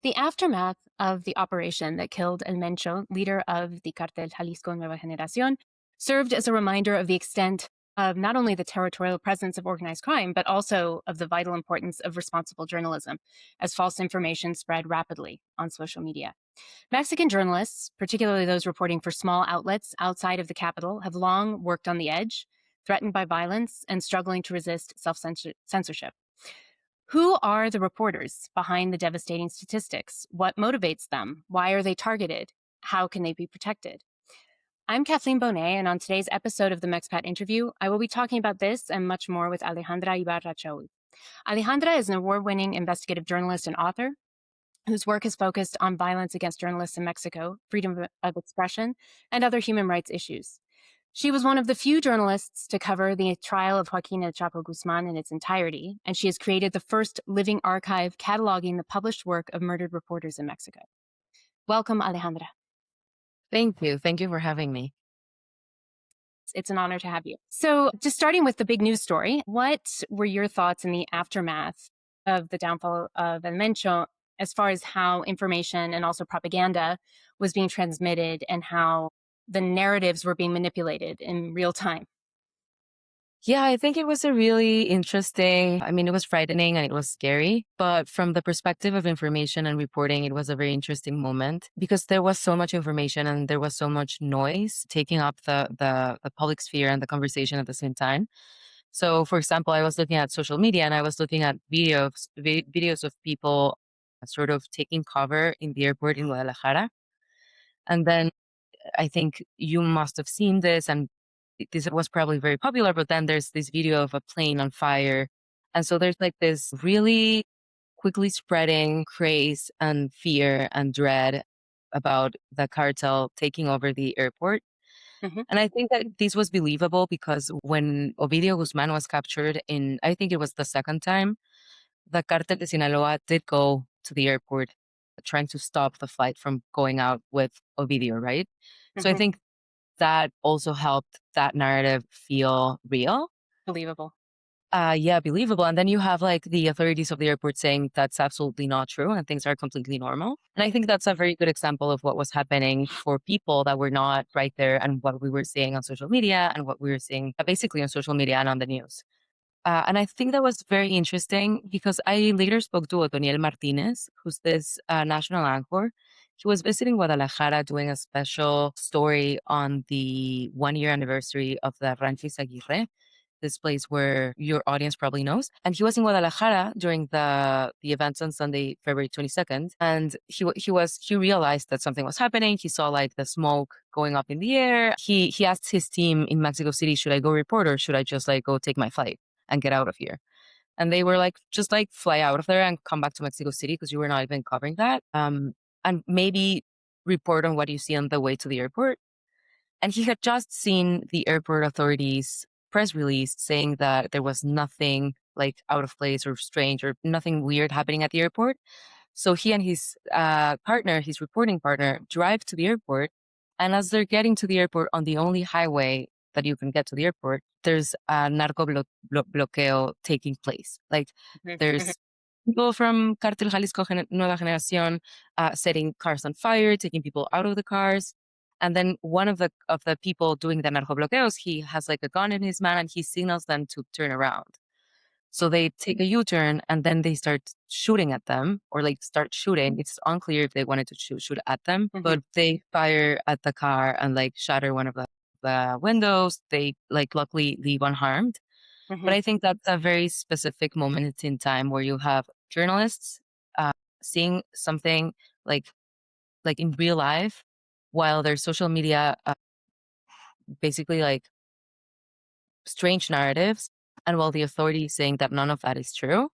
The aftermath of the operation that killed El Mencho, leader of the Cartel Jalisco Nueva Generación, served as a reminder of the extent of not only the territorial presence of organized crime, but also of the vital importance of responsible journalism, as false information spread rapidly on social media. Mexican journalists, particularly those reporting for small outlets outside of the capital, have long worked on the edge, threatened by violence, and struggling to resist self-censorship. Who are the reporters behind the devastating statistics? What motivates them? Why are they targeted? How can they be protected? I'm Kathleen Bonet, and on today's episode of the MexPat interview, I will be talking about this and much more with Alejandra Ibarra Chaoul. Alejandra is an award-winning investigative journalist and author whose work is focused on violence against journalists in Mexico, freedom of expression, and other human rights issues. She was one of the few journalists to cover the trial of Joaquin El Chapo Guzman in its entirety, and she has created the first living archive cataloging the published work of murdered reporters in Mexico. Welcome, Alejandra. Thank you. Thank you for having me. It's an honor to have you. So just starting with the big news story, what were your thoughts in the aftermath of the downfall of El Mencho as far as how information and also propaganda was being transmitted and how the narratives were being manipulated in real time? Yeah, I think it was a really interesting, it was frightening and it was scary, but from the perspective of information and reporting, it was a very interesting moment because there was so much information and there was so much noise taking up the public sphere and the conversation at the same time. So, for example, I was looking at social media and I was looking at videos of people sort of taking cover in the airport in Guadalajara. And then I think you must have seen this, and this was probably very popular, but then there's this video of a plane on fire. And so there's like this really quickly spreading craze and fear and dread about the cartel taking over the airport. Mm-hmm. And I think that this was believable because when Ovidio Guzman was captured I think it was the second time, the Cartel de Sinaloa did go to the airport trying to stop the flight from going out with Ovidio, right? So I Mm-hmm. think that also helped that narrative feel real. Believable. Yeah, believable. And then you have like the authorities of the airport saying that's absolutely not true and things are completely normal. And I think that's a very good example of what was happening for people that were not right there and what we were seeing on social media and what we were seeing basically on social media and on the news. And I think that was very interesting because I later spoke to Otoniel Martinez, who's this national anchor. He was visiting Guadalajara doing a special story on the 1 year anniversary of the Ranchis Aguirre, this place where your audience probably knows. And he was in Guadalajara during the events on Sunday, February 22nd. And he realized that something was happening. He saw like the smoke going up in the air. He asked his team in Mexico City, should I go report or should I just like go take my flight and get out of here? And they were like, just like fly out of there and come back to Mexico City because you were not even covering that. And maybe report on what you see on the way to the airport. And he had just seen the airport authorities press release saying that there was nothing like out of place or strange or nothing weird happening at the airport. So he and his partner, his reporting partner, drive to the airport. And as they're getting to the airport on the only highway that you can get to the airport, there's a bloqueo taking place. Like there's people from Cartel Jalisco Nueva Generación setting cars on fire, taking people out of the cars. And then one of the people doing the narco bloqueos, he has like a gun in his man and he signals them to turn around. So they take a U-turn and then they start shooting at them or like start shooting. It's unclear if they wanted to shoot at them, but they fire at the car and like shatter one of the windows. They like luckily leave unharmed. But I think that's a very specific moment in time where you have journalists seeing something like in real life while their social media basically like strange narratives and while the authorities saying that none of that is true.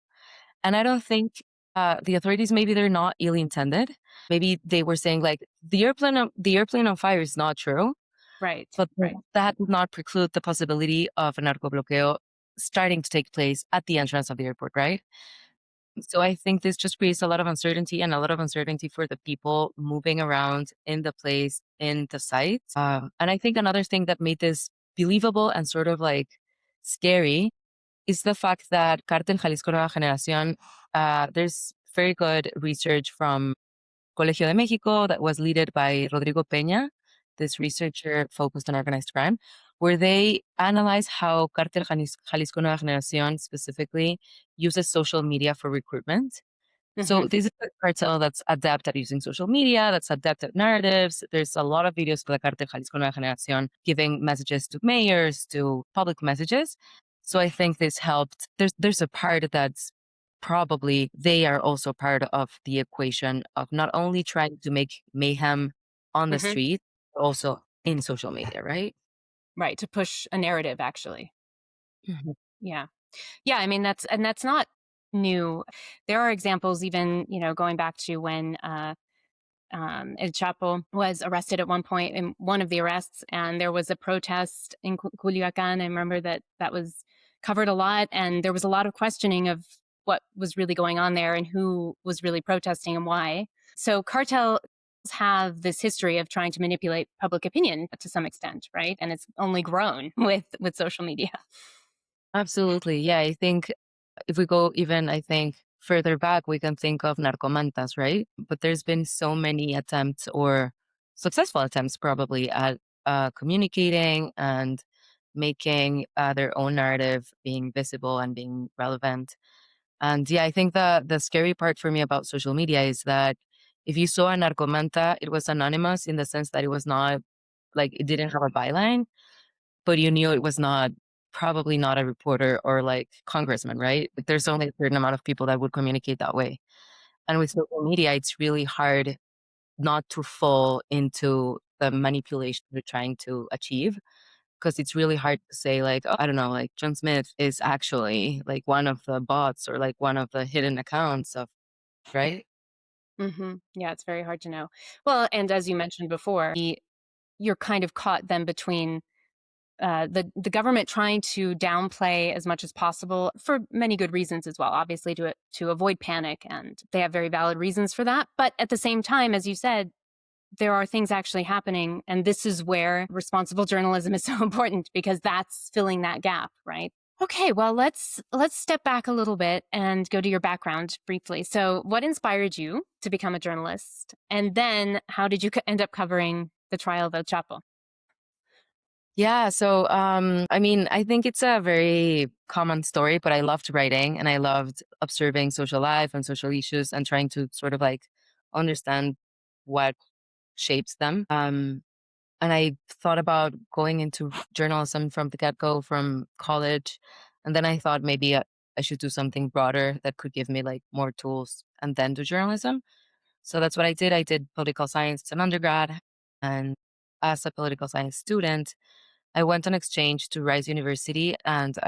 And I don't think the authorities, maybe they're not ill intended. Maybe they were saying like the airplane on fire is not true. Right. But right. that would not preclude the possibility of a narco bloqueo starting to take place at the entrance of the airport, right? So I think this just creates a lot of uncertainty and a lot of uncertainty for the people moving around in the place, in the site. And I think another thing that made this believable and sort of like scary is the fact that Cartel Jalisco Nueva Generación, there's very good research from Colegio de Mexico that was led by Rodrigo Peña, this researcher focused on organized crime, where they analyze how Cartel Jalisco Nueva Generación specifically uses social media for recruitment. So Hmm. this is a cartel that's adept at using social media, that's adept at narratives. There's a lot of videos for the Cartel Jalisco Nueva Generación giving messages to mayors, to public messages. So I think this helped. There's a part that's probably they are also part of the equation of not only trying to make mayhem on the Hmm. street, but also in social media, right? Right, to push a narrative, actually. Mhm. Yeah. Yeah, I mean, that's not new. There are examples even, going back to when El Chapo was arrested at one point in one of the arrests, and there was a protest in Culiacan. I remember that was covered a lot, and there was a lot of questioning of what was really going on there and who was really protesting and why. So cartels have this history of trying to manipulate public opinion to some extent, right? And it's only grown with social media. Absolutely. Yeah, I think if we go even, I think, further back, we can think of narcomantas, right? But there's been so many attempts or successful attempts probably at communicating and making their own narrative being visible and being relevant. And yeah, I think the scary part for me about social media is that if you saw a narcomanta, it was anonymous in the sense that it was not like it didn't have a byline, but you knew it was not probably not a reporter or like congressman, right? Like, there's only a certain amount of people that would communicate that way. And with social media, it's really hard not to fall into the manipulation you're trying to achieve because it's really hard to say like, oh, I don't know, like John Smith is actually like one of the bots or like one of the hidden accounts of, right? Yeah, it's very hard to know. Well, and as you mentioned before, you're kind of caught then between the government trying to downplay as much as possible for many good reasons as well, obviously to avoid panic, and they have very valid reasons for that. But at the same time, as you said, there are things actually happening, and this is where responsible journalism is so important because that's filling that gap, right? Okay, well, let's step back a little bit and go to your background briefly. So, what inspired you to become a journalist, and then how did you end up covering the trial of El Chapo? Yeah, so I mean, I think it's a very common story, but I loved writing and I loved observing social life and social issues and trying to sort of like understand what shapes them. And I thought about going into journalism from the get-go from college, and then I thought maybe I should do something broader that could give me like more tools and then do journalism. So that's what I did. I did political science in undergrad, and as a political science student, I went on exchange to Rice University and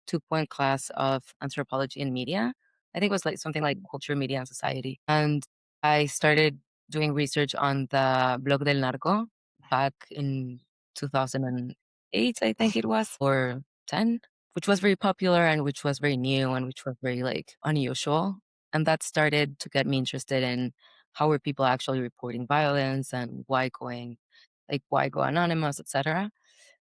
took one class of anthropology and media. I think it was like something like culture, media, and society. And I started doing research on the Blog del Narco back in 2008, I think it was, or 10, which was very popular and which was very new and which was very like unusual. And that started to get me interested in how were people actually reporting violence and why go anonymous, etc.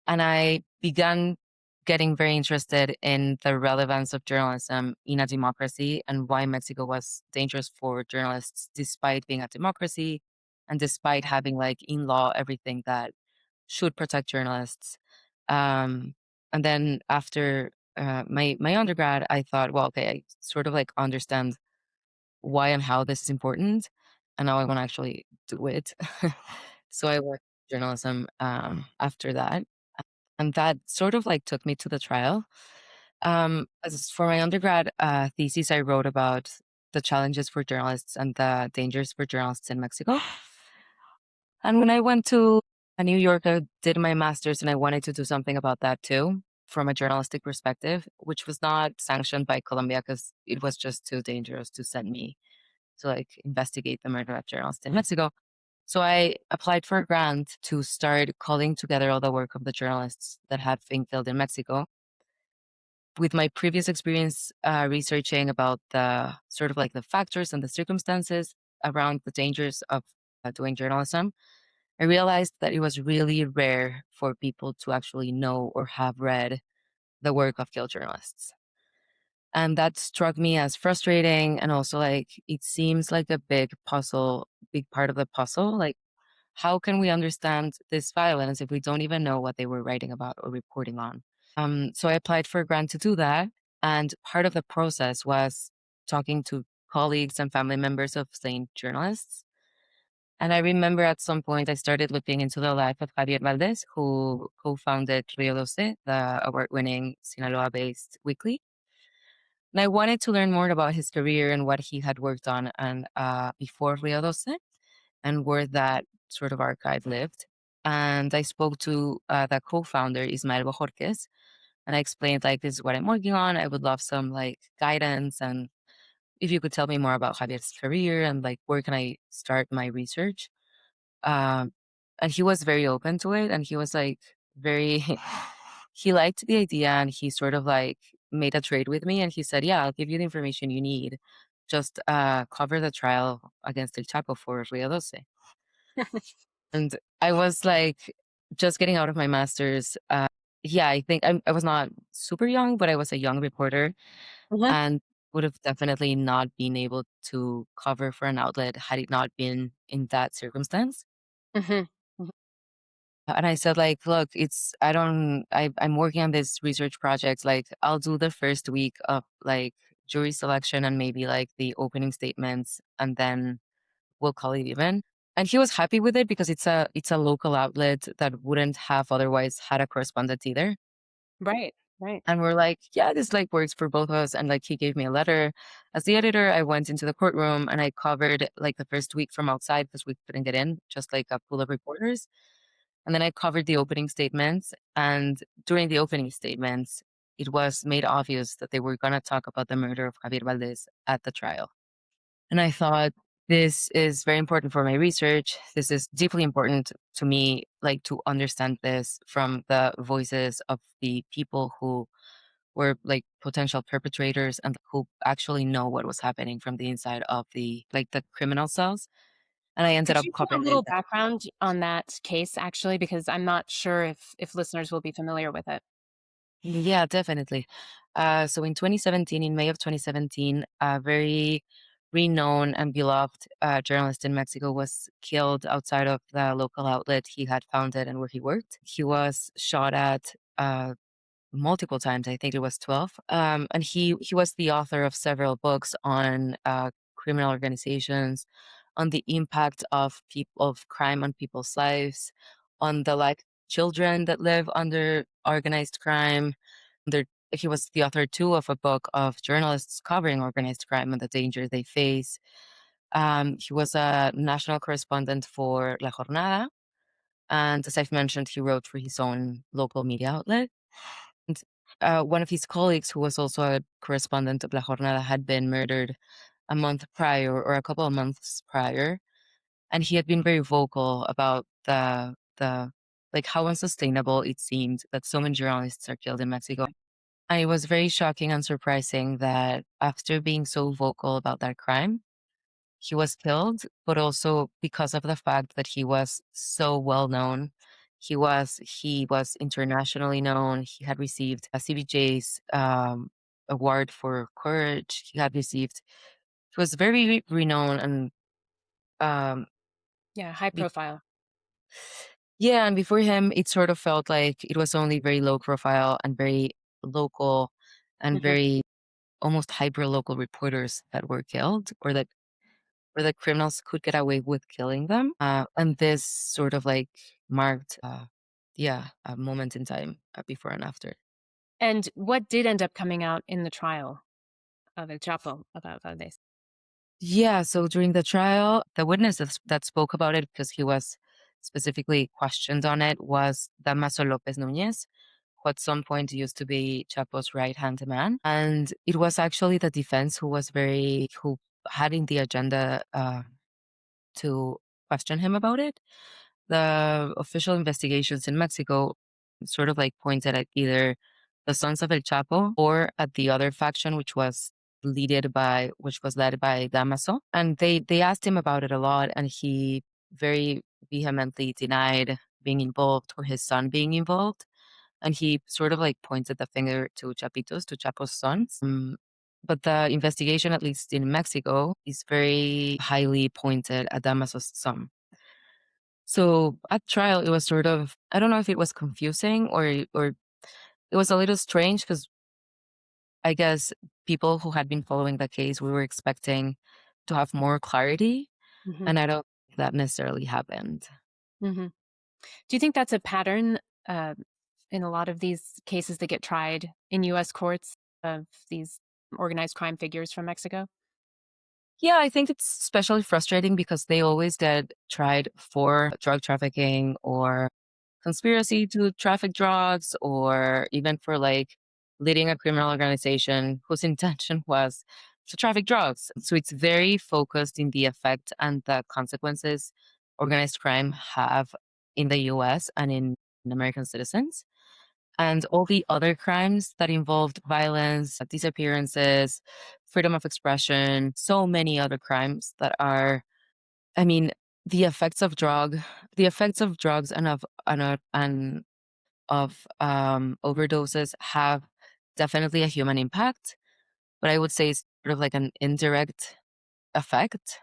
And I began getting very interested in the relevance of journalism in a democracy and why Mexico was dangerous for journalists despite being a democracy and despite having like in law everything that should protect journalists. Um, and then after my undergrad, I thought, well, okay, I sort of like understand why and how this is important, and now I want to actually do it. So I worked in journalism after that, and that sort of like took me to the trial. As for my undergrad thesis, I wrote about the challenges for journalists and the dangers for journalists in Mexico. And when I went to New York, I did my master's and I wanted to do something about that too, from a journalistic perspective, which was not sanctioned by Colombia because it was just too dangerous to send me to like investigate the murder of journalists in Mexico. So I applied for a grant to start calling together all the work of the journalists that had been killed in Mexico. With my previous experience researching about the sort of like the factors and the circumstances around the dangers of doing journalism, I realized that it was really rare for people to actually know or have read the work of killed journalists. And that struck me as frustrating. And also, like, it seems like a big puzzle, big part of the puzzle. Like, how can we understand this violence if we don't even know what they were writing about or reporting on? So I applied for a grant to do that. And part of the process was talking to colleagues and family members of slain journalists. And I remember at some point I started looking into the life of Javier Valdez, who co-founded Rio Doce, the award-winning Sinaloa-based weekly. And I wanted to learn more about his career and what he had worked on and before Rio Doce and where that sort of archive lived. And I spoke to the co-founder, Ismael Bojorquez, and I explained like, this is what I'm working on. I would love some like guidance and if you could tell me more about Javier's career and like where can I start my research. Um, and he was very open to it, and he was like very he liked the idea, and he sort of like made a trade with me, and he said, "Yeah, I'll give you the information you need. Just cover the trial against El Chapo for Rio Doce." And I was like just getting out of my master's. Yeah, I think I was not super young, but I was a young reporter Mhm, and would have definitely not been able to cover for an outlet had it not been in that circumstance. mhm, mhm. And I said, like, look, I'm working on this research project. Like, I'll do the first week of like jury selection and maybe like the opening statements, and then we'll call it even. And he was happy with it because it's a local outlet that wouldn't have otherwise had a correspondent either. Right, right. And we're like, yeah, this like works for both of us. And like he gave me a letter. As the editor, I went into the courtroom and I covered like the first week from outside because we couldn't get in, just like a pool of reporters. And then I covered the opening statements. And during the opening statements, it was made obvious that they were going to talk about the murder of Javier Valdez at the trial. And I thought, this is very important for my research. This is deeply important to me, like to understand this from the voices of the people who were like potential perpetrators and who actually know what was happening from the inside of the criminal cells. And I ended Could up you give a covering little it. background on that case actually? Because I'm not sure if listeners will be familiar with it. Yeah, definitely. So in 2017, in May of 2017, a very renowned and beloved journalist in Mexico was killed outside of the local outlet he had founded and where he worked. He was shot at multiple times. I think it was 12. And he was the author of several books on criminal organizations, on the impact of people of crime on people's lives, on the like children that live under organized crime. There, he was the author too of a book of journalists covering organized crime and the danger they face. He was a national correspondent for La Jornada, and as I've mentioned, he wrote for his own local media outlet. And one of his colleagues, who was also a correspondent of La Jornada, had been murdered a month prior or a couple of months prior, and he had been very vocal about the like how unsustainable it seemed that so many journalists are killed in Mexico. And it was very shocking and surprising that after being so vocal about that crime, he was killed, but also because of the fact that he was so well known. He was internationally known. He had received a CBJ's award for courage. He was very renowned and um, Yeah, high be- profile. yeah, and before him, it sort of felt like it was only very low profile and very local and Mhm. very almost hyper local reporters that were killed or that where the criminals could get away with killing them. And this sort of like marked, yeah, a moment in time before and after. And what did end up coming out in the trial of El Chapo about Valdez? Yeah, so during the trial, the witness that spoke about it, because he was specifically questioned on it, was Damaso Lopez Nunez, who at some point used to be Chapo's right hand man. And it was actually the defense who had in the agenda to question him about it. The official investigations in Mexico sort of like pointed at either the sons of El Chapo or at the other faction, which was led by Damaso. And they asked him about it a lot, and he very vehemently denied being involved or his son being involved. And he sort of like pointed the finger to Chapitos, to Chapo's sons. But the investigation, at least in Mexico, is very highly pointed at Damaso's son. So at trial, it was sort of, I don't know if it was confusing or it was a little strange because I guess people who had been following the case, we were expecting to have more clarity, Hmm. and I don't think that necessarily happened. Hmm. Do you think that's a pattern uh, in a lot of these cases that get tried in U.S. courts of these organized crime figures from Mexico? Yeah, I think it's especially frustrating because they always get tried for drug trafficking or conspiracy to traffic drugs or even for like leading a criminal organization whose intention was to traffic drugs. So it's very focused in the effect and the consequences organized crime have in the US and in American citizens. And all the other crimes that involved violence, disappearances, freedom of expression, so many other crimes that are, I mean, the effects of the effects of drugs and of overdoses have definitely a human impact, but I would say it's sort of like an indirect effect.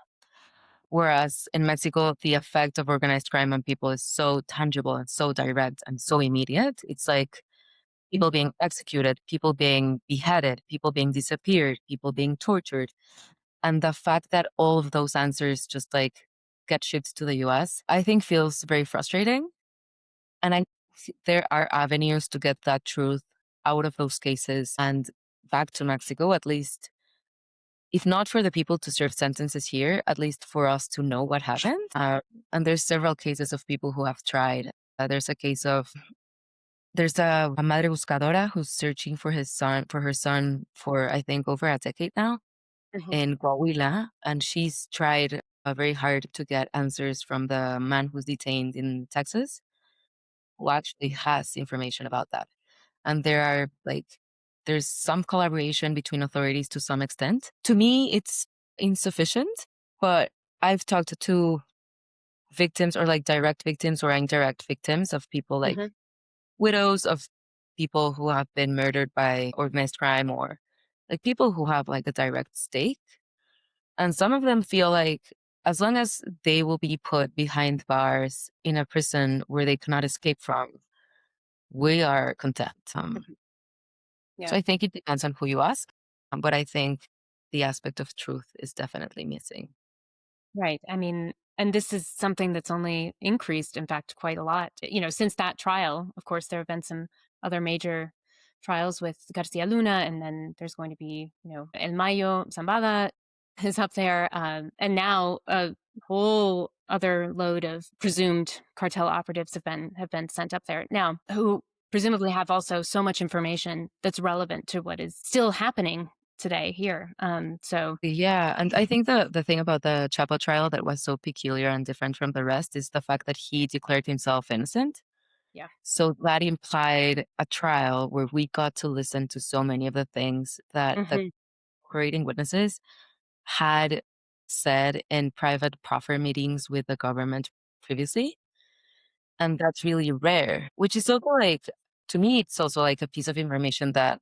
Whereas in Mexico, the effect of organized crime on people is so tangible and so direct and so immediate. It's like people being executed, people being beheaded, people being disappeared, people being tortured. And the fact that all of those answers just like get shipped to the US, I think feels very frustrating. And there are avenues to get that truth out of those cases and back to Mexico, at least, if not for the people to serve sentences here, at least for us to know what happened. And there's several cases of people who have tried. There's a madre buscadora who's searching for her son for I think over a decade now Hmm. in Coahuila, and she's tried very hard to get answers from the man who's detained in Texas, who actually has information about that. And there's some collaboration between authorities to some extent. To me, it's insufficient, but I've talked to victims or like direct victims or indirect victims of people like Hmm. widows of people who have been murdered by organized crime or like people who have like a direct stake. And some of them feel like as long as they will be put behind bars in a prison where they cannot escape from, we are content. Hmm. So Yeah. I think it depends on who you ask, but I think the aspect of truth is definitely missing. Right. I mean, and this is something that's only increased, in fact, quite a lot. Since that trial, of course, there have been some other major trials with Garcia Luna, and then there's going to be, El Mayo Zambada is up there, and now a whole other load of presumed cartel operatives have been sent up there now, who presumably have also so much information that's relevant to what is still happening today here. So Yeah, and I think the thing about the Chapo trial that was so peculiar and different from the rest is the fact that he declared himself innocent. yeah. So that implied a trial where we got to listen to so many of the things that the Hmm. cooperating witnesses had said in private proffer meetings with the government previously. And that's really rare, which is also like, to me, it's also like a piece of information that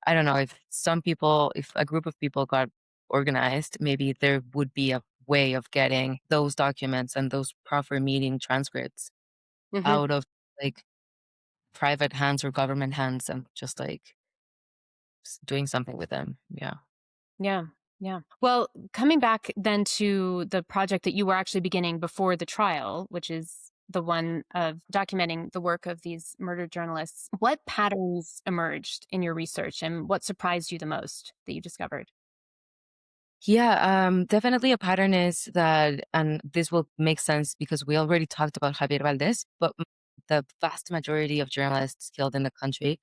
I don't know if a group of people got organized, maybe there would be a way of getting those documents and those proffer meeting transcripts Hmm. out of like private hands or government hands and just like doing something with them. Yeah. Yeah. Yeah. Well, coming back then to the project that you were actually beginning before the trial, which is the one of documenting the work of these murdered journalists, what patterns emerged in your research and what surprised you the most that you discovered? Yeah, definitely a pattern is that, and this will make sense because we already talked about Javier Valdez, but the vast majority of journalists killed in the country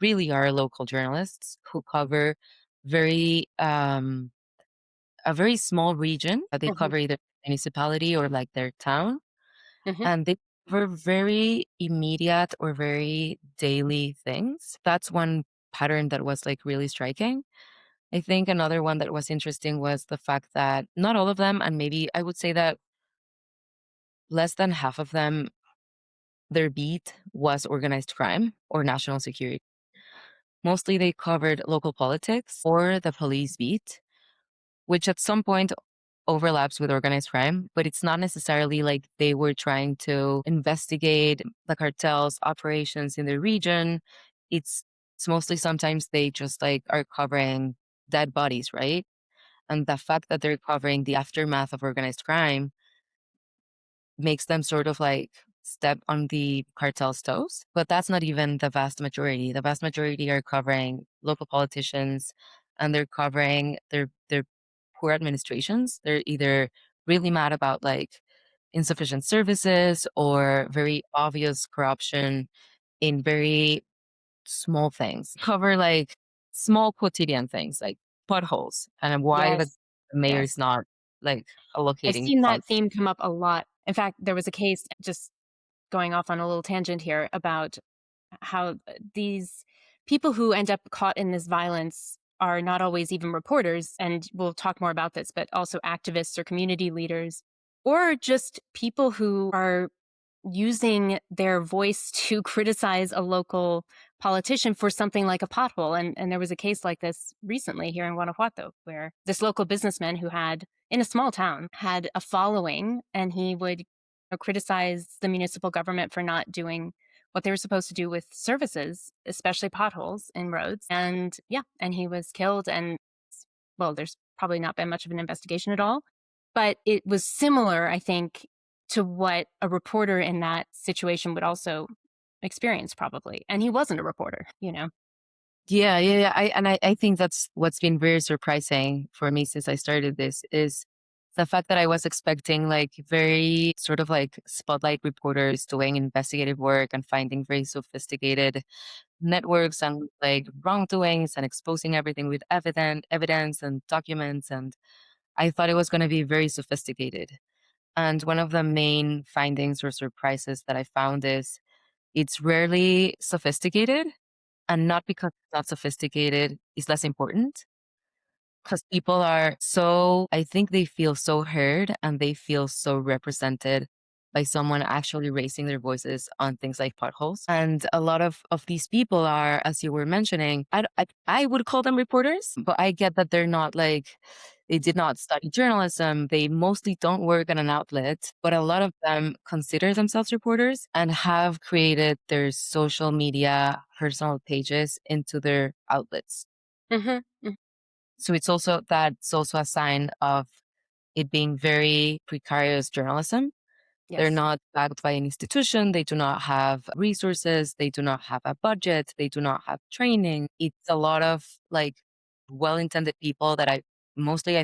really are local journalists who cover very, a very small region. They Hmm. cover either municipality or like their town, Hmm. and they cover very immediate or very daily things. That's one pattern that was like really striking. I think another one that was interesting was the fact that not all of them, and maybe I would say that less than half of them, their beat was organized crime or national security. Mostly they covered local politics or the police beat, which at some point overlaps with organized crime, but it's not necessarily like they were trying to investigate the cartel's operations in the region. It's it's mostly sometimes they just like are covering dead bodies, right? And the fact that they're covering the aftermath of organized crime makes them sort of like step on the cartel's toes. But that's not even the vast majority. The vast majority are covering local politicians and they're covering their poor administrations. They're either really mad about like insufficient services or very obvious corruption in very small things. Cover like small quotidian things like potholes and why the Yes. mayor is Yes. not like I've allocating seen that funds. theme come up a lot. In fact, there was a case, just going off on a little tangent here, about how these people who end up caught in this violence are not always even reporters, and we'll talk more about this, but also activists or community leaders, or just people who are using their voice to criticize a local politician for something like a pothole. And there was a case like this recently here in Guanajuato, where this local businessman who had, in a small town, had a following, and he would criticize the municipal government for not doing what they were supposed to do with services, especially potholes in roads. And yeah, and he was killed. And well, there's probably not been much of an investigation at all, but it was similar, I think, to what a reporter in that situation would also experience, probably. And he wasn't a reporter, you know? Yeah, yeah, yeah. I think that's what's been very surprising for me since I started this is the fact that I was expecting like very sort of like spotlight reporters doing investigative work and finding very sophisticated networks and like wrongdoings and exposing everything with evidence and documents. And I thought it was going to be very sophisticated. And one of the main findings or surprises that I found is it's rarely sophisticated, and not because it's not sophisticated is less important. Because people are so, I think they feel so heard and they feel so represented by someone actually raising their voices on things like potholes. And a lot of these people are, as you were mentioning, I would call them reporters, but I get that they're not like, they did not study journalism. They mostly don't work at an outlet, but a lot of them consider themselves reporters and have created their social media personal pages into their outlets. Mm-hmm. So that's also a sign of it being very precarious journalism. They're Yes. not backed by an institution. They do not have resources. They do not have a budget. They do not have training. It's a lot of like well-intended people that I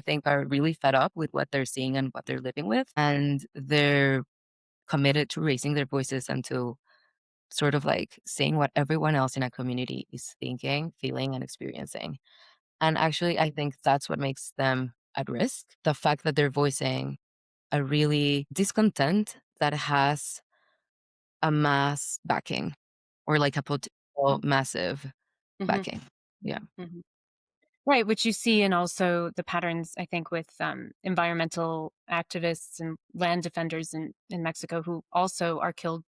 think are really fed up with what they're seeing and what they're living with. And they're committed to raising their voices and to sort of like saying what everyone else in a community is thinking, feeling, and experiencing. And actually, I think that's what makes them at risk. The fact that they're voicing a really discontent that has a mass backing or like a potential massive Mm-hmm. backing. Yeah. Mm-hmm. Right, which you see in also the patterns, I think, with environmental activists and land defenders in Mexico, who also are killed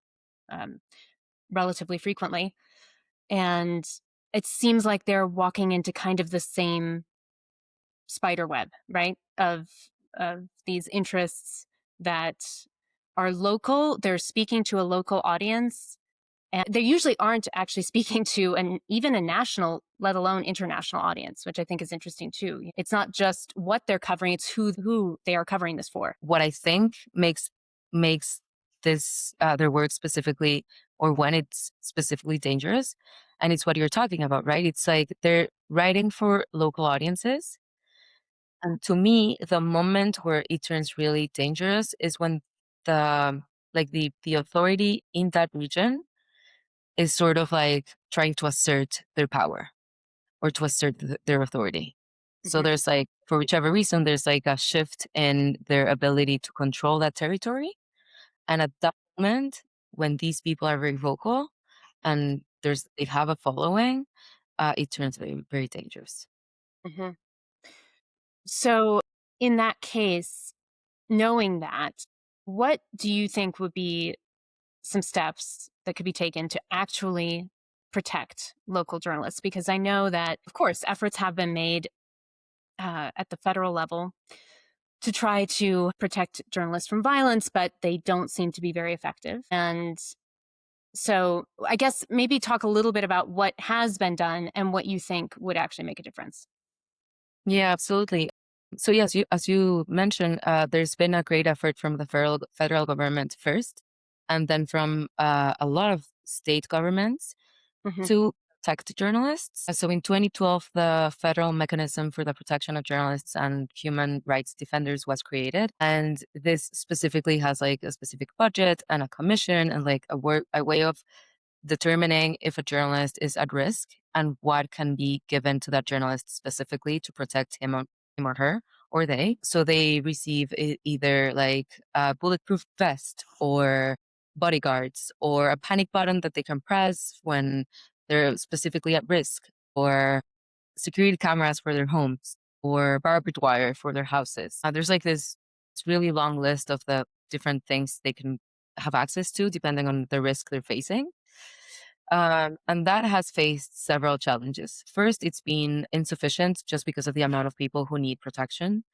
um, relatively frequently. And it seems like they're walking into kind of the same spider web, right? Of these interests that are local. They're speaking to a local audience, and they usually aren't actually speaking to even a national, let alone international audience, which I think is interesting too. It's not just what they're covering; it's who they are covering this for. What I think makes this their work specifically, or when it's specifically dangerous, and it's what you're talking about, right? It's like they're writing for local audiences. And to me, the moment where it turns really dangerous is when the the authority in that region is sort of like trying to assert their power or to assert their authority. So Hmm. there's like, for whichever reason, there's like a shift in their ability to control that territory. And at that moment, when these people are very vocal and they have a following, it turns very, very dangerous. Hmm. So, in that case, knowing that, what do you think would be some steps that could be taken to actually protect local journalists? Because I know that, of course, efforts have been made at the federal level to try to protect journalists from violence, but they don't seem to be very effective. And so I guess maybe talk a little bit about what has been done and what you think would actually make a difference. Yeah, absolutely. So yes, as you mentioned, there's been a great effort from the federal government first, and then from a lot of state governments Hmm. to protect journalists. So in 2012, the federal mechanism for the protection of journalists and human rights defenders was created, and this specifically has like a specific budget and a commission and like a way of determining if a journalist is at risk and what can be given to that journalist specifically to protect him or her or they. So they receive either like a bulletproof vest or bodyguards or a panic button that they can press when they're specifically at risk, or security cameras for their homes or barbed wire for their houses. There's like this really long list of the different things they can have access to depending on the risk they're facing. And that has faced several challenges. First, it's been insufficient just because of the amount of people who need protection.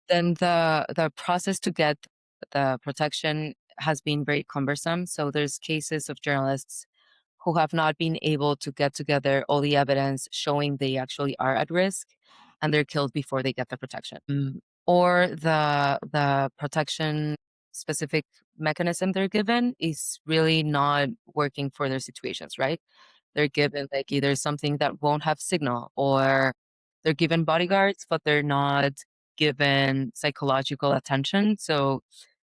Then the process to get the protection has been very cumbersome. So there's cases of journalists who have not been able to get together all the evidence showing they actually are at risk, and they're killed before they get the protection. Or the protection specific mechanism they're given is really not working for their situations, right? They're given like either something that won't have signal, or they're given bodyguards, but they're not given psychological attention. So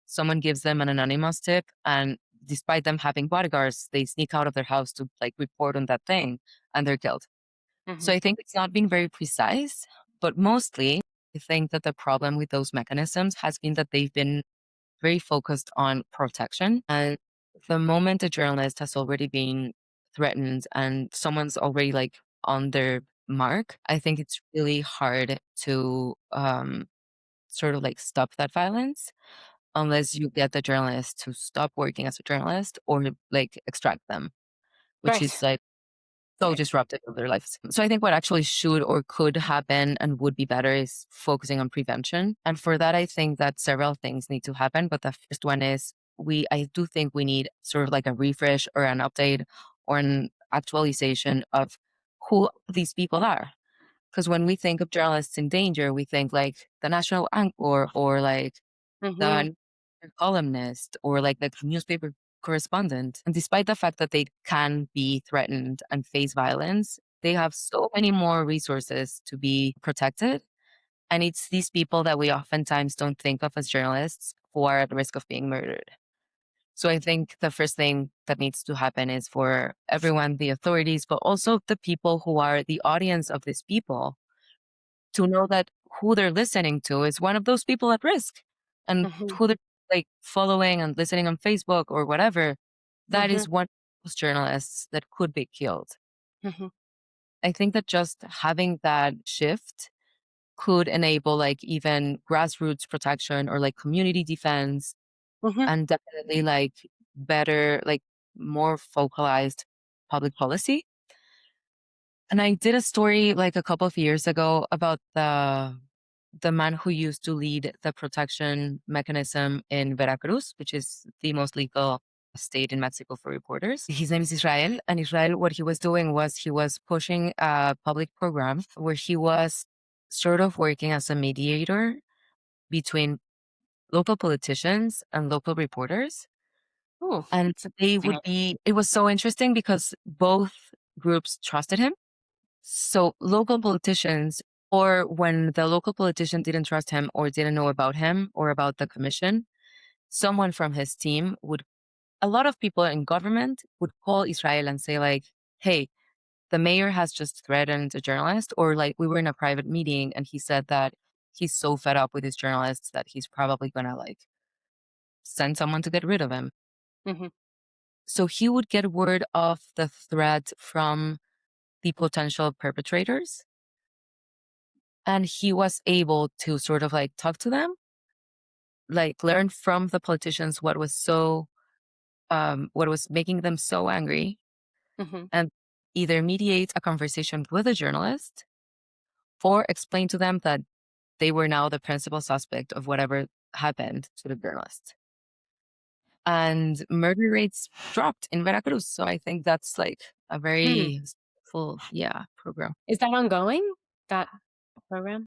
someone gives them an anonymous tip, and despite them having bodyguards, they sneak out of their house to like report on that thing, and they're killed. Hmm. So I think it's not been very precise, but mostly I think that the problem with those mechanisms has been that they've been very focused on protection. And the moment a journalist has already been threatened and someone's already like on their mark, I think it's really hard to sort of like stop that violence unless you get the journalist to stop working as a journalist or like extract them, which Right. is like so Right. disruptive of their lives. So I think what actually should or could happen and would be better is focusing on prevention. And for that, I think that several things need to happen. But the first one is I do think we need sort of like a refresh or an update or an actualization of who these people are. Because when we think of journalists in danger, we think like the national anchor or like Hmm. the columnist or like the newspaper correspondent. And despite the fact that they can be threatened and face violence, they have so many more resources to be protected. And it's these people that we oftentimes don't think of as journalists who are at risk of being murdered. So I think the first thing that needs to happen is for everyone, the authorities, but also the people who are the audience of these people, to know that who they're listening to is one of those people at risk, and Hmm. who they're like following and listening on Facebook or whatever, that Hmm. is one of those journalists that could be killed. Hmm. I think that just having that shift could enable like even grassroots protection or like community defense, Hmm. and definitely like better, like more focalized public policy. And I did a story like a couple of years ago about the man who used to lead the protection mechanism in Veracruz, which is the most legal state in Mexico for reporters. His name is Israel. And Israel, what he was doing was he was pushing a public program where he was sort of working as a mediator between local politicians and local reporters. Oh, And it's they interesting. would be, it was so interesting because both groups trusted him. So local politicians, or when the local politician didn't trust him or didn't know about him or about the commission, someone from his team would, a lot of people in government would call Israel and say like, hey, the mayor has just threatened a journalist, or like we were in a private meeting and he said that he's so fed up with his journalists that he's probably gonna like send someone to get rid of him. Hmm. So he would get word of the threat from the potential perpetrators, and he was able to sort of like talk to them, like learn from the politicians what was making them so angry, Hmm. and either mediate a conversation with a journalist or explain to them that they were now the principal suspect of whatever happened to the journalist. And murder rates dropped in Veracruz. So I think that's like a Hmm. very full, yeah, program. Is that ongoing? That program?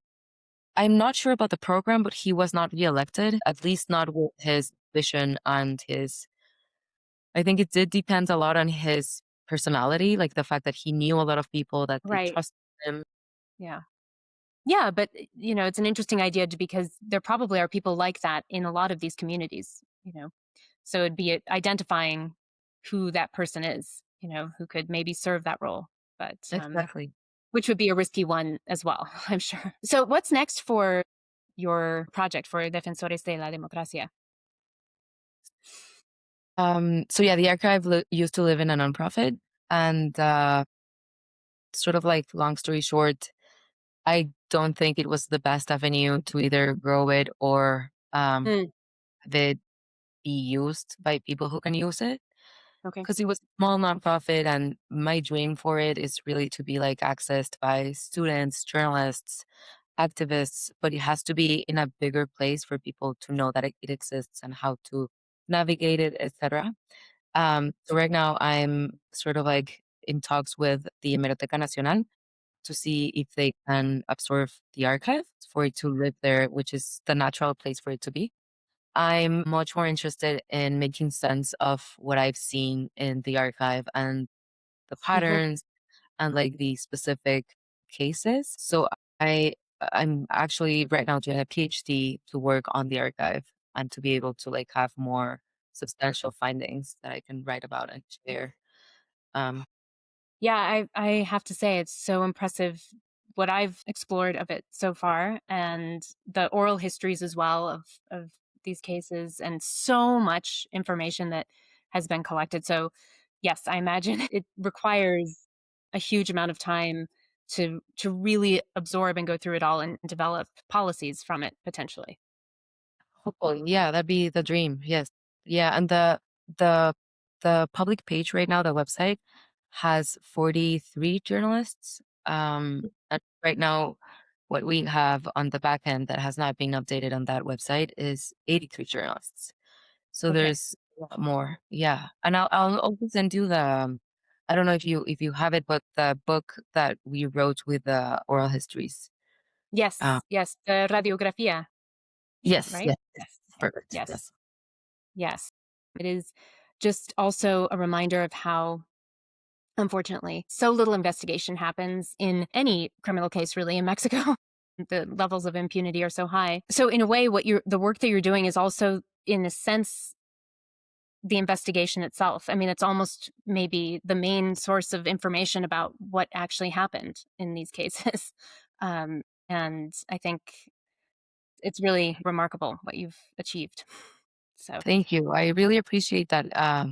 I'm not sure about the program, but he was not reelected, at least not with his vision and his. I think it did depend a lot on his personality, like the fact that he knew a lot of people, that they Right. trusted him. Yeah. Yeah, but it's an interesting idea because there probably are people like that in a lot of these communities. So it'd be identifying who that person is, who could maybe serve that role, but Exactly. which would be a risky one as well, I'm sure. So what's next for your project for Defensores de la Democracia? So yeah, the archive used to live in a nonprofit, and sort of like long story short, I don't think it was the best avenue to either grow it or Mm, have it be used by people who can use it. okay. Because it was a small nonprofit, and my dream for it is really to be like accessed by students, journalists, activists, but it has to be in a bigger place for people to know that it exists and how to navigate it, etc. So right now I'm sort of like in talks with the Hemeroteca Nacional to see if they can absorb the archive for it to live there, which is the natural place for it to be. I'm much more interested in making sense of what I've seen in the archive and the Hmm. patterns and like the specific cases. So I I'm actually right now doing a PhD to work on the archive and to be able to like have more substantial findings that I can write about and share. Um, Yeah, I have to say it's so impressive what I've explored of it so far, and the oral histories as well of these cases, and so much information that has been collected. So, yes, I imagine it requires a huge amount of time to really absorb and go through it all and develop policies from it potentially. Hopefully, yeah, that'd be the dream. Yes, yeah, and the the public page right now, the website has 43 journalists. And right now, what we have on the back end that has not been updated on that website is 83 journalists. So Okay. there's a lot more. Yeah. And I'll also send you the I don't know if you have it, but the book that we wrote with the oral histories. Uh, Yes, yes, the radiografía, yes, right? yes, Yes. perfect. Yes. Yes. Yes. It is just also a reminder of how, unfortunately, so little investigation happens in any criminal case, really, in Mexico. The levels of impunity are so high. So, in a way, the work that you're doing is also, in a sense, the investigation itself. I mean, it's almost maybe the main source of information about what actually happened in these cases. And I think it's really remarkable what you've achieved. So, Thank you. I really appreciate that.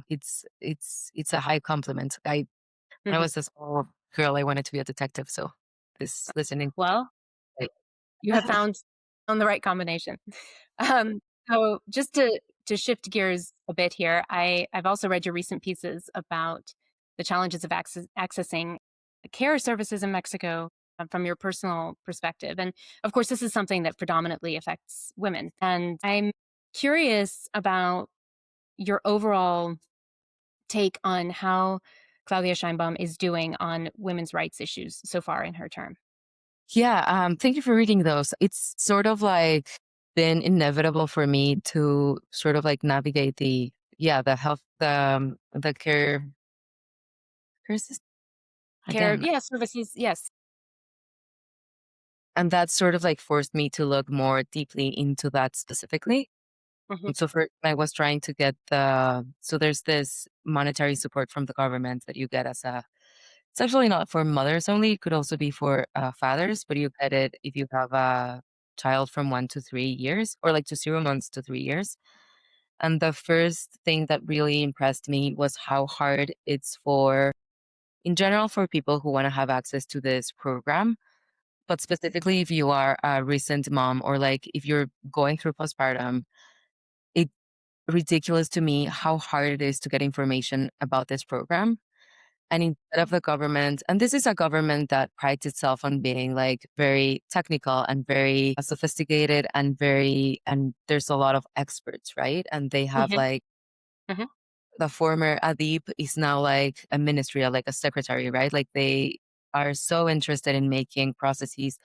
It's a high compliment. When I mhm. was a small girl, I wanted to be a detective. So this listening, Well, like, you have found on the right combination. Um, so just to shift gears a bit here, I've also read your recent pieces about the challenges of accessing care services in Mexico from your personal perspective. And of course, this is something that predominantly affects women. And I'm curious about your overall take on how Claudia Scheinbaum is doing on women's rights issues so far in her term. yeah. Thank you for reading those. It's sort of like been inevitable for me to sort of like navigate the health the care system Care, again. yeah, services, yes. And that sort of like forced me to look more deeply into that specifically. Hmm. So for I was trying to get so there's this monetary support from the government that you get as a it's actually not for mothers only. It could also be for fathers, but you get it if you have a child from 1 to 3 years or like to 0 months to 3 years. And the first thing that really impressed me was how hard it's for, in general, for people who want to have access to this program. But specifically, if you are a recent mom or like if you're going through postpartum, it's ridiculous to me how hard it is to get information about this program. And instead of the government, and this is a government that prides itself on being like very technical and very sophisticated and and there's a lot of experts, right? And they have Hmm. like Hmm. the former Adib is now like a ministry, like a secretary, right? Like they are so interested in making processes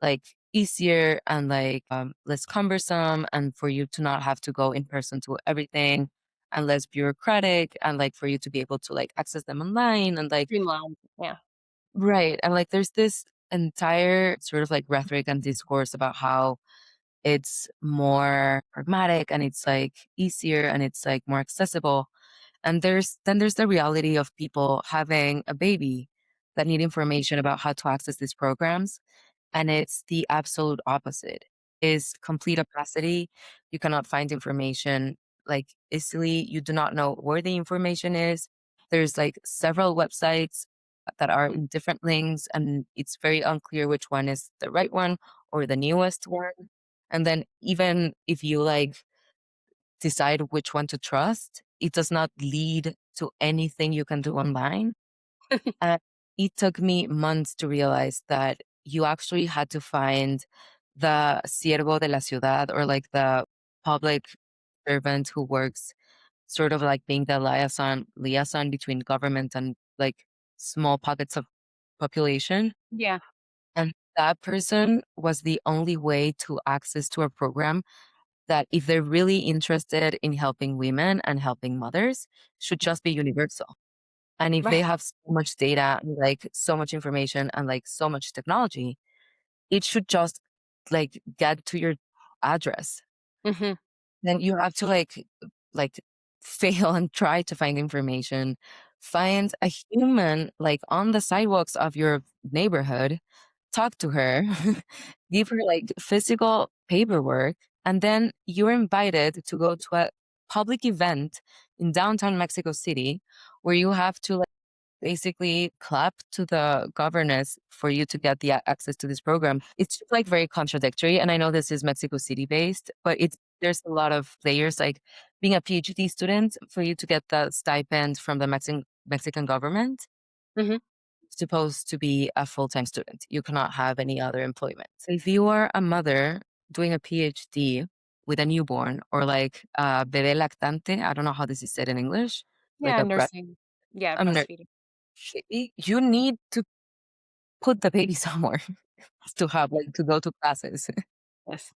like easier and like less cumbersome, and for you to not have to go in person to everything, and less bureaucratic, and like for you to be able to like access them online and like Streamlined. Yeah. right. And like there's this entire sort of like rhetoric and discourse about how it's more pragmatic and it's like easier and it's like more accessible. And there's the reality of people having a baby that need information about how to access these programs, and it's the absolute opposite. Is complete opacity. You cannot find information like easily. You do not know where the information is. There's like several websites that are in different links, and it's very unclear which one is the right one or the newest one. And then even if you like decide which one to trust, it does not lead to anything you can do online. And it took me months to realize that you actually had to find the siervo de la ciudad, or like the public servant who works sort of like being the liaison between government and like small pockets of population. Yeah. And that person was the only way to access to a program that, if they're really interested in helping women and helping mothers, should just be universal. And if they Right. have so much data, and like so much information and like so much technology, it should just like get to your address. Hmm. Then you have to like fail and try to find information, find a human like on the sidewalks of your neighborhood, talk to her, give her like physical paperwork, and then you're invited to go to a public event in downtown Mexico City where you have to basically clap to the governess for you to get the access to this program. It's just like very contradictory. And I know this is Mexico City based, but there's a lot of layers, like being a PhD student for you to get the stipend from the Mexican government. Hmm. It's supposed to be a full-time student. You cannot have any other employment. So if you are a mother doing a PhD with a newborn, or like a bebé lactante, I don't know how this is said in English, like Yeah. a breast, Nursing. Yeah. I'm ner- Breastfeeding. you need to put the baby somewhere to have like to go to classes. Yes.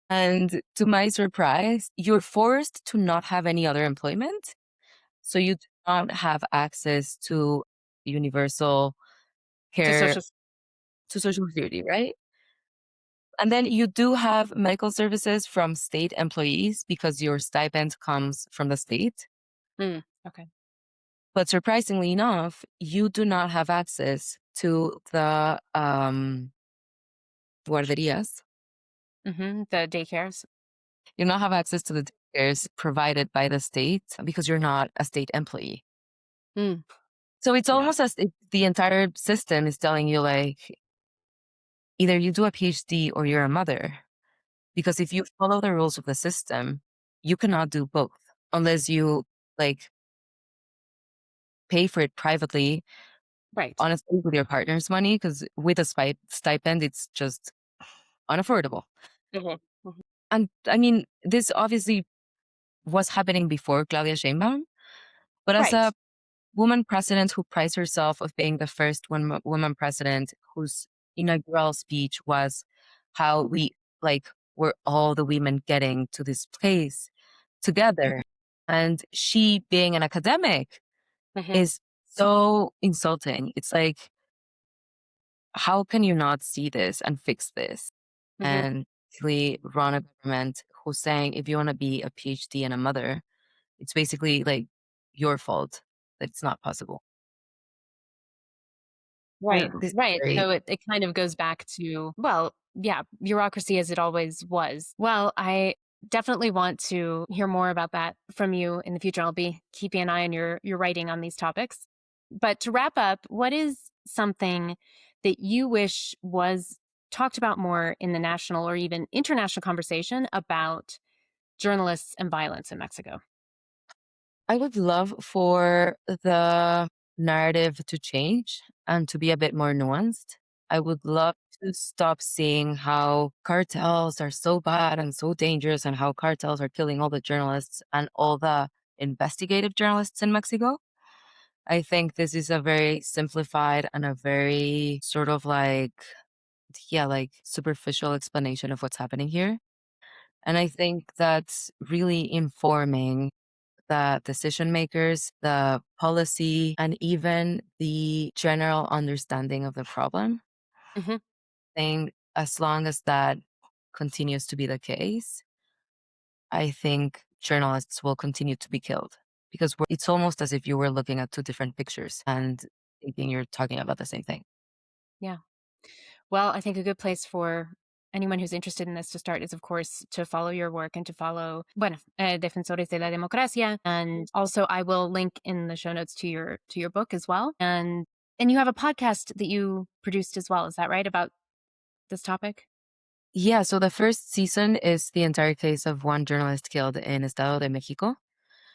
And to my surprise, you're forced to not have any other employment. So you do not have access to universal To care, social. to Social Security, right? And then you do have medical services from state employees because your stipend comes from the state. Mm. Okay. But surprisingly enough, you do not have access to the guarderías. The daycares. You not have access to the daycares provided by the state because you're not a state employee. Mm. So it's Yeah. almost as if the entire system is telling you like either you do a PhD or you're a mother. Because if you follow the rules of the system, you cannot do both unless you like pay for it privately, Right. honestly, with your partner's money. Because with a stipend, it's just unaffordable. Hmm. Hmm. And I mean, this obviously was happening before Claudia Sheinbaum, but as Right. a woman president who prides herself of being the first woman president whose inaugural speech was how we like were all the women getting to this place together. And she being an academic Hmm. is so insulting. It's like, how can you not see this and fix this? Hmm. And basically run a government who's saying if you want to be a PhD and a mother, it's basically like your fault that it's not possible. Right, This is right. very So it kind of goes back to, well, yeah, bureaucracy as it always was. Well, I definitely want to hear more about that from you in the future. I'll be keeping an eye on your writing on these topics. But to wrap up, what is something that you wish was talked about more in the national or even international conversation about journalists and violence in Mexico? I would love for the narrative to change and to be a bit more nuanced. I would love to stop seeing how cartels are so bad and so dangerous and how cartels are killing all the journalists and all the investigative journalists in Mexico. I think this is a very simplified and a very sort of like, yeah, like superficial explanation of what's happening here. And I think that's really informing the decision makers, the policy, and even the general understanding of the problem. Hmm. I think as long as that continues to be the case, I think journalists will continue to be killed because it's almost as if you were looking at two different pictures and thinking you're talking about the same thing. Yeah. Well, I think a good place for anyone who's interested in this to start is, of course, to follow your work and to follow, bueno, Defensores de la Democracia. And also, I will link in the show notes to your book as well. And you have a podcast that you produced as well. Is that right about this topic? Yeah, so the first season is the entire case of one journalist killed in Estado de Mexico.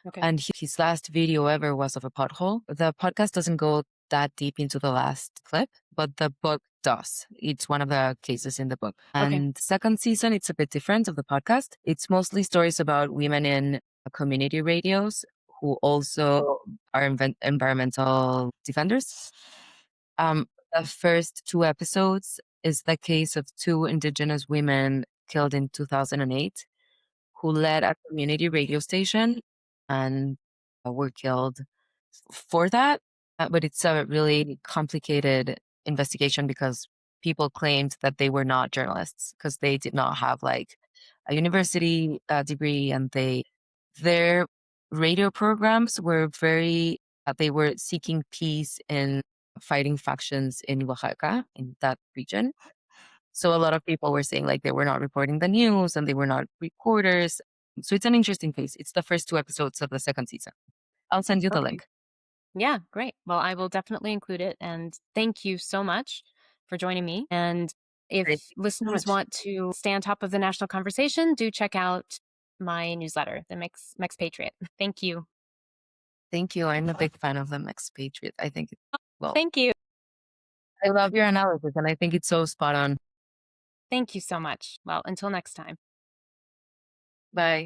Okay. And his last video ever was of a pothole. The podcast doesn't go that deep into the last clip, but the book does. It's one of the cases in the book. Okay. And second season, it's a bit different of the podcast. It's mostly stories about women in community radios who also are environmental defenders. The first two episodes is the case of two indigenous women killed in 2008 who led a community radio station and were killed for that. But it's a really complicated investigation because people claimed that they were not journalists because they did not have like a university degree, and their radio programs were they were seeking peace in fighting factions in Oaxaca, in that region. So a lot of people were saying like they were not reporting the news and they were not reporters. So it's an interesting case. It's the first two episodes of the second season. I'll send you the Okay. link. Yeah, great. Well, I will definitely include it. And thank you so much for joining me. And Great. if Thank you so listeners much. want to stay on top of the national conversation, do check out my newsletter, the Mex Patriot. Thank you. Thank you. I'm a big fan of the Expatriate. I think, well, Thank you. I love your analysis and I think it's so spot on. Thank you so much. Well, until next time. Bye.